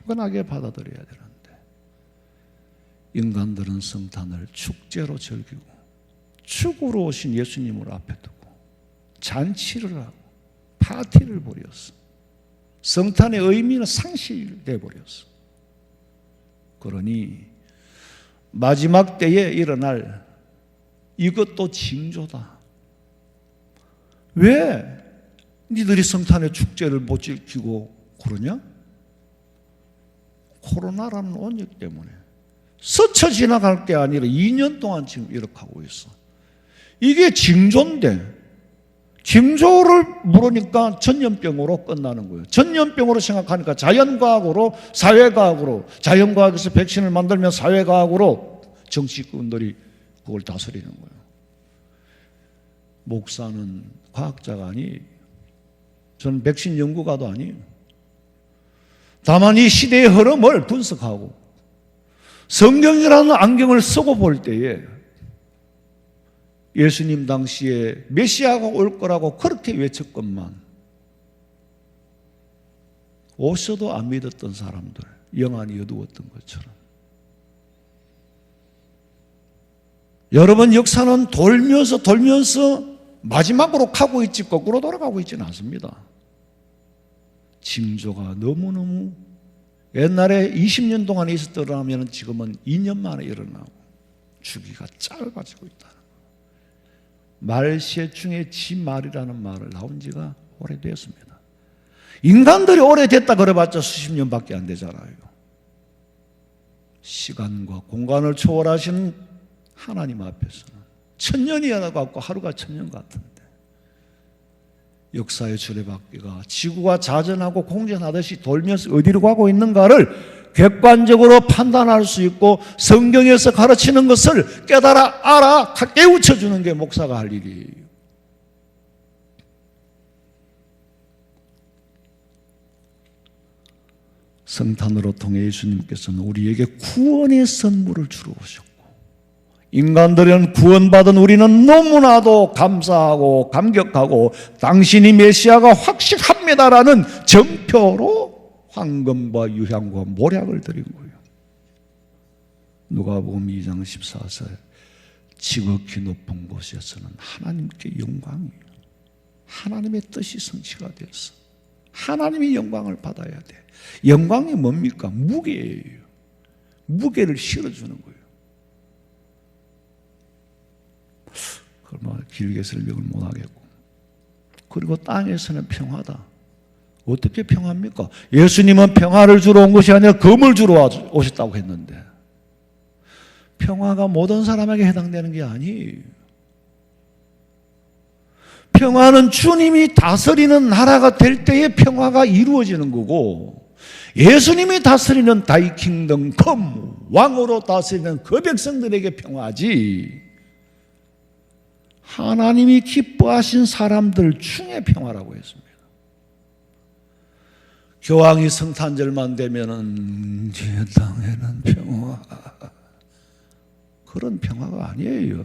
경건하게 받아들여야 되는데, 인간들은 성탄을 축제로 즐기고 축으로 오신 예수님을 앞에 두고 잔치를 하고 파티를 벌였어. 성탄의 의미는 상실돼 버렸어. 그러니 마지막 때에 일어날 이것도 징조다. 왜 니들이 성탄의 축제를 못 지키고 그러냐? 코로나라는 원역 때문에. 스쳐 지나갈 게 아니라 2년 동안 지금 이렇게 하고 있어. 이게 징조인데, 징조를 물으니까 전염병으로 끝나는 거예요. 전염병으로 생각하니까 자연과학으로, 사회과학으로, 자연과학에서 백신을 만들면 사회과학으로 정치꾼들이 그걸 다스리는 거예요. 목사는 과학자가 아니에요. 저는 백신 연구가도 아니에요. 다만 이 시대의 흐름을 분석하고 성경이라는 안경을 쓰고 볼 때에 예수님 당시에 메시아가 올 거라고 그렇게 외쳤건만 오셔도 안 믿었던 사람들, 영안이 어두웠던 것처럼. 여러분, 역사는 돌면서 마지막으로 가고 있지 거꾸로 돌아가고 있지는 않습니다. 징조가 너무너무, 옛날에 20년 동안 있었더라면 지금은 2년 만에 일어나고 주기가 짧아지고 있다는 거예요. 말세 중에 지말이라는 말을 나온 지가 오래되었습니다. 인간들이 오래됐다 그래봤자 수십 년밖에 안 되잖아요. 시간과 공간을 초월하신 하나님 앞에서는 천년이나 같고 하루가 천년 같은데, 역사의 주례바퀴가 지구가 자전하고 공전하듯이 돌면서 어디로 가고 있는가를 객관적으로 판단할 수 있고 성경에서 가르치는 것을 깨달아 알아 깨우쳐 주는 게 목사가 할 일이에요. 성탄으로 통해 예수님께서는 우리에게 구원의 선물을 주러 오셨고, 인간들은 구원받은 우리는 너무나도 감사하고 감격하고 당신이 메시아가 확실합니다라는 정표로 황금과 유향과 모략을 드린 거예요. 누가복음 2장 14절, 지극히 높은 곳에서는 하나님께 영광이에요. 하나님의 뜻이 성취가 되었어. 하나님이 영광을 받아야 돼. 영광이 뭡니까? 무게예요. 무게를 실어주는 거예요. 그걸 뭐 길게 설명을 못하겠고. 그리고 땅에서는 평화다. 어떻게 평화입니까? 예수님은 평화를 주러 온 것이 아니라 검을 주러 오셨다고 했는데, 평화가 모든 사람에게 해당되는 게 아니에요. 평화는 주님이 다스리는 나라가 될 때의 평화가 이루어지는 거고, 예수님이 다스리는 다이 킹덤 컴, 왕으로 다스리는 그 백성들에게 평화지, 하나님이 기뻐하신 사람들 중에 평화라고 했습니다. 교황이 성탄절만 되면은 제 땅에는 평화, 그런 평화가 아니에요.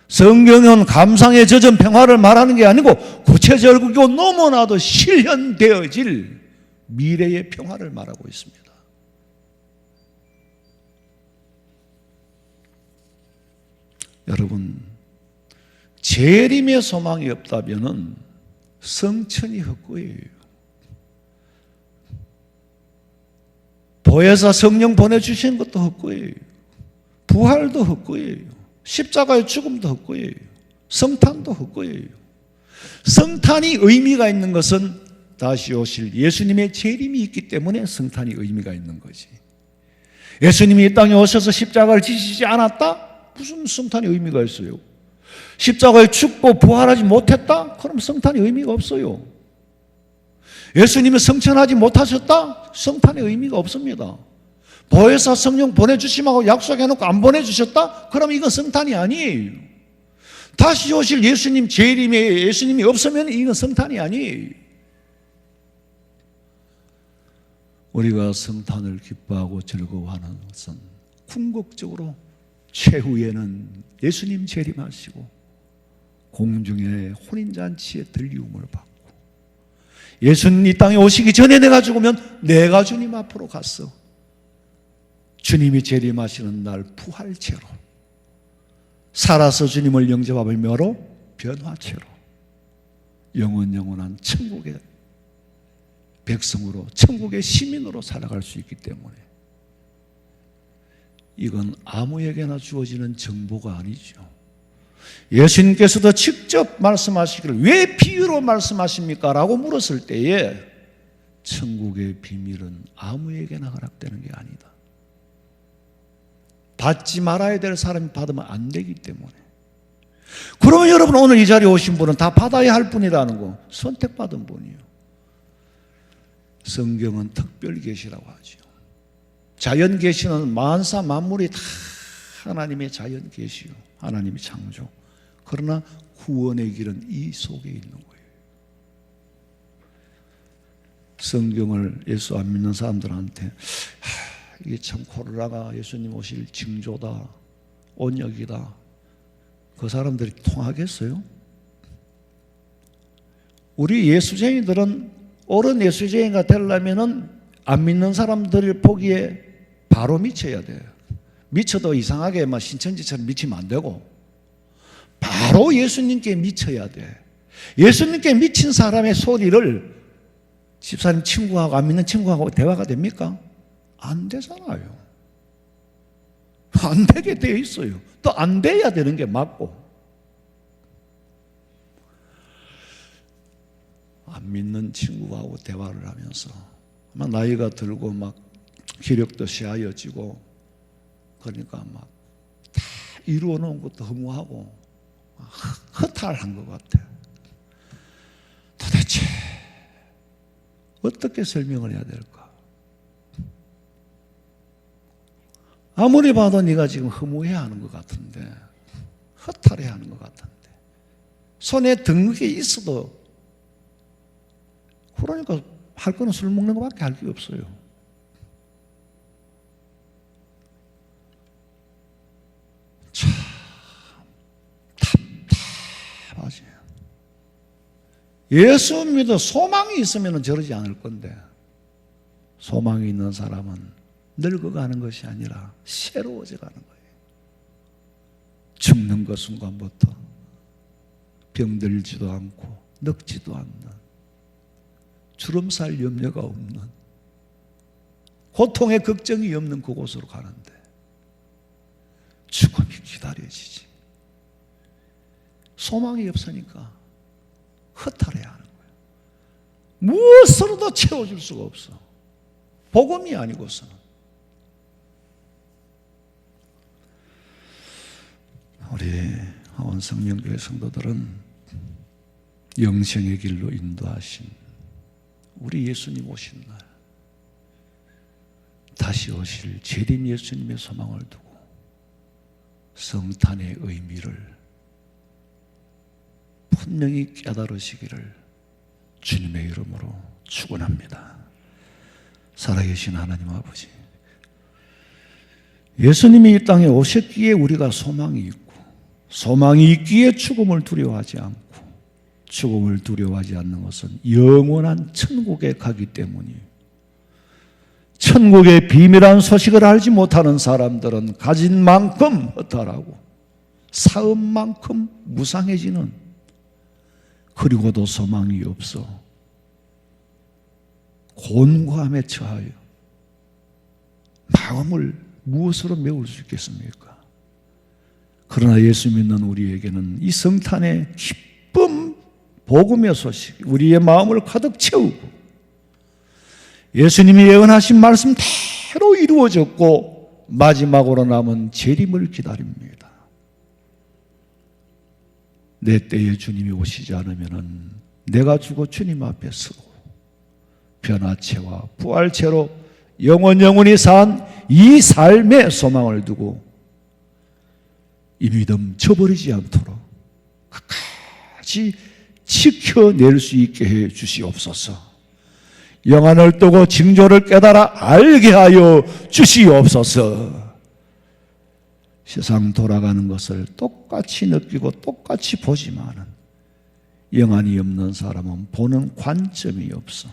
성경은 감상에 젖은 평화를 말하는 게 아니고 구체적이고 너무나도 실현되어질 미래의 평화를 말하고 있습니다. 여러분, 재림의 소망이 없다면은 성천이 헛거예요. 보혜사 성령 보내주시는 것도 헛거예요. 부활도 헛거예요. 십자가의 죽음도 헛거예요. 성탄도 헛거예요. 성탄이 의미가 있는 것은 다시 오실 예수님의 재림이 있기 때문에 성탄이 의미가 있는 거지. 예수님이 이 땅에 오셔서 십자가를 지시지 않았다? 무슨 성탄이 의미가 있어요? 십자가에 죽고 부활하지 못했다? 그럼 성탄이 의미가 없어요. 예수님이 성천하지 못하셨다? 성탄의 의미가 없습니다. 보혜사 성령 보내주심하고 약속해놓고 안 보내주셨다? 그럼 이건 성탄이 아니에요. 다시 오실 예수님 재림에 예수님이 없으면 이건 성탄이 아니에요. 우리가 성탄을 기뻐하고 즐거워하는 것은 궁극적으로 최후에는 예수님 재림하시고 공중의 혼인잔치에 들리움을 받고, 예수님 이 땅에 오시기 전에 내가 죽으면 내가 주님 앞으로 갔어. 주님이 재림하시는 날 부활체로 살아서 주님을 영접하며 변화체로 영원한 천국의 백성으로, 천국의 시민으로 살아갈 수 있기 때문에 이건 아무에게나 주어지는 정보가 아니죠. 예수님께서도 직접 말씀하시기를 왜 비유로 말씀하십니까? 라고 물었을 때에 천국의 비밀은 아무에게나 허락되는 게 아니다. 받지 말아야 될 사람이 받으면 안 되기 때문에. 그러면 여러분, 오늘 이 자리에 오신 분은 다 받아야 할 분이라는 거, 선택받은 분이에요. 성경은 특별 계시라고 하죠. 자연 계시는 만사 만물이 다 하나님의 자연 계시요, 하나님의 창조. 그러나 구원의 길은 이 속에 있는 거예요. 성경을 예수 안 믿는 사람들한테 이게 참 코로나가 예수님 오실 징조다, 온역이다, 그 사람들이 통하겠어요? 우리 예수쟁이들은 옳은 예수쟁이가 되려면은 안 믿는 사람들을 보기에 바로 미쳐야 돼요. 미쳐도 이상하게 막 신천지처럼 미치면 안 되고 바로 예수님께 미쳐야 돼. 예수님께 미친 사람의 소리를 집사님 친구하고 안 믿는 친구하고 대화가 됩니까? 안 되잖아요. 안 되게 돼 있어요. 또 안 돼야 되는 게 맞고. 안 믿는 친구하고 대화를 하면서 막 나이가 들고 막 기력도 쇠하여지고 그러니까 막 다 이루어 놓은 것도 허무하고 허탈한 것 같아. 도대체 어떻게 설명을 해야 될까? 아무리 봐도 네가 지금 허무해하는 것 같은데, 허탈해하는 것 같은데, 손에 등극이 있어도 그러니까 할 거는 술 먹는 것밖에 할 게 없어요. 참 답답하지. 예수 믿어 소망이 있으면 저러지 않을 건데, 소망이 있는 사람은 늙어가는 것이 아니라 새로워져 가는 거예요. 죽는 그 순간부터 병들지도 않고 늙지도 않는, 주름살 염려가 없는, 고통의 걱정이 없는 그곳으로 가는데 죽음이 기다려지지. 소망이 없으니까 허탈해야 하는 거예요. 무엇으로도 채워줄 수가 없어. 복음이 아니고서는. 우리 하원성명교회 성도들은 영생의 길로 인도하신 우리 예수님 오신 날, 다시 오실 재림 예수님의 소망을 두고 성탄의 의미를 분명히 깨달으시기를 주님의 이름으로 축원합니다. 살아계신 하나님 아버지, 예수님이 이 땅에 오셨기에 우리가 소망이 있고, 소망이 있기에 죽음을 두려워하지 않고, 죽음을 두려워하지 않는 것은 영원한 천국에 가기 때문이에요. 천국의 비밀한 소식을 알지 못하는 사람들은 가진 만큼 허탈하고 쌓은 만큼 무상해지는, 그리고도 소망이 없어 곤고함에 처하여 마음을 무엇으로 메울 수 있겠습니까? 그러나 예수 믿는 우리에게는 이 성탄의 기쁨, 복음의 소식, 우리의 마음을 가득 채우고 예수님이 예언하신 말씀대로 이루어졌고 마지막으로 남은 재림을 기다립니다. 내 때에 주님이 오시지 않으면 내가 죽어 주님 앞에 서고 변화체와 부활체로 영원히 산 이 삶의 소망을 두고 이 믿음 저버리지 않도록 끝까지 지켜낼 수 있게 해 주시옵소서. 영안을 뜨고 징조를 깨달아 알게 하여 주시옵소서. 세상 돌아가는 것을 똑같이 느끼고 똑같이 보지만은 영안이 없는 사람은 보는 관점이 없어.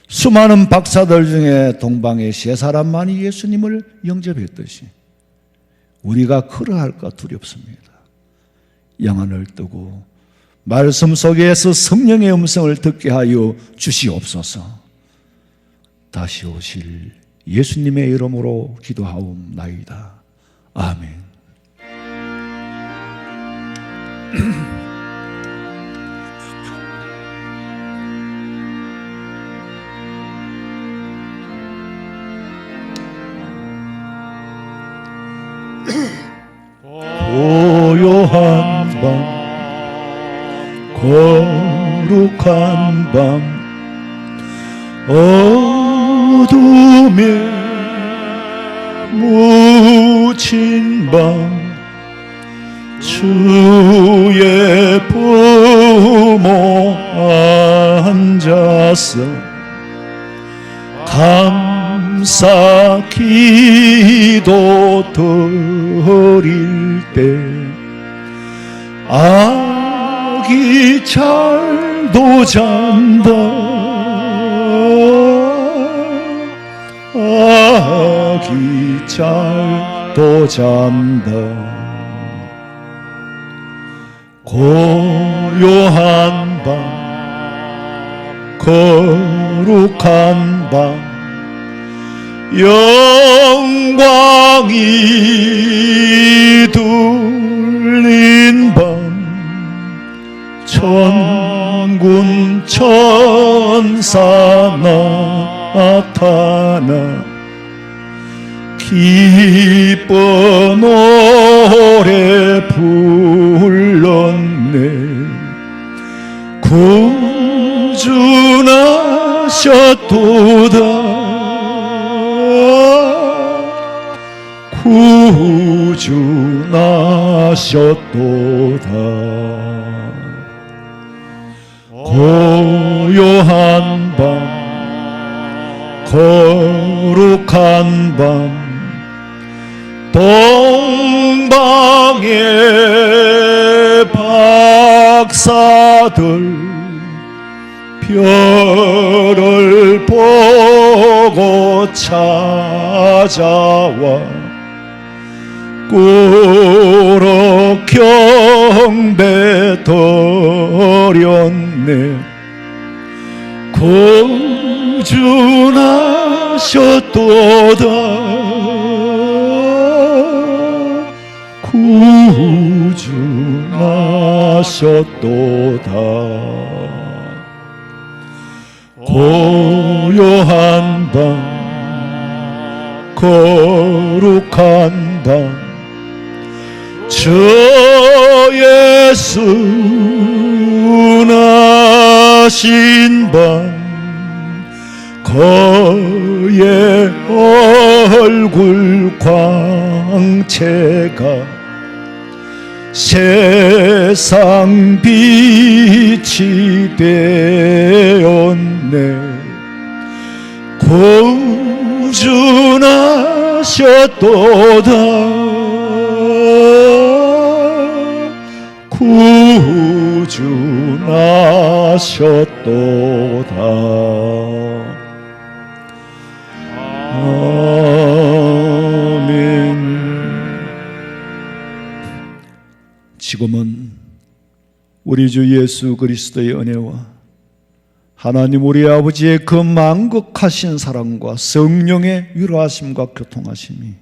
수많은 박사들 중에 동방의 세 사람만이 예수님을 영접했듯이 우리가 그러할까 두렵습니다. 영안을 뜨고 말씀 속에서 성령의 음성을 듣게 하여 주시옵소서. 다시 오실 예수님의 이름으로 기도하옵나이다. 아멘. 고요한 밤, 거룩한 밤, 어둠에 묻힌 밤, 주의 부모 앉아서 감사 기도 드릴 때 아기 잘도 잔다, 아기 잘도 잔다. 고요한 밤, 거룩한 밤, 영광이 둘린 밤, 천군 천사 나타나 기뻐 노래 불렀네. 구주나셨도다, 나셨도다. 고요한 밤 거룩한 밤 동방의 박사들 별을 보고 찾아와 꾸러 경배 드렸네. 구주나셨도다. 구주나셨도다. 고요한 밤 거룩한 밤 주 예수 나신 밤 그의 얼굴 광채가 세상 빛이 되었네. 구주나셨도다. 구주나셨도다. 아멘. 지금은 우리 주 예수 그리스도의 은혜와 하나님 우리 아버지의 그 만극하신 사랑과 성령의 위로하심과 교통하심이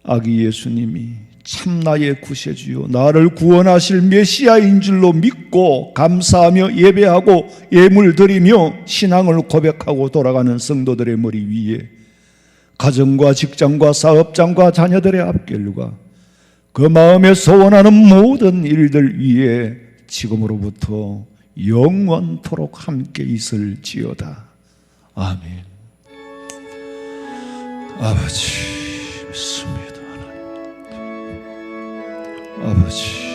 아기 예수님이 참나의 구세주요 나를 구원하실 메시아인 줄로 믿고 감사하며 예배하고 예물 드리며 신앙을 고백하고 돌아가는 성도들의 머리 위에 가정과 직장과 사업장과 자녀들의 앞길과 그 마음에 소원하는 모든 일들 위에 지금으로부터 영원토록 함께 있을지어다. 아멘. 아버지 믿습니다. 하나님. 아버지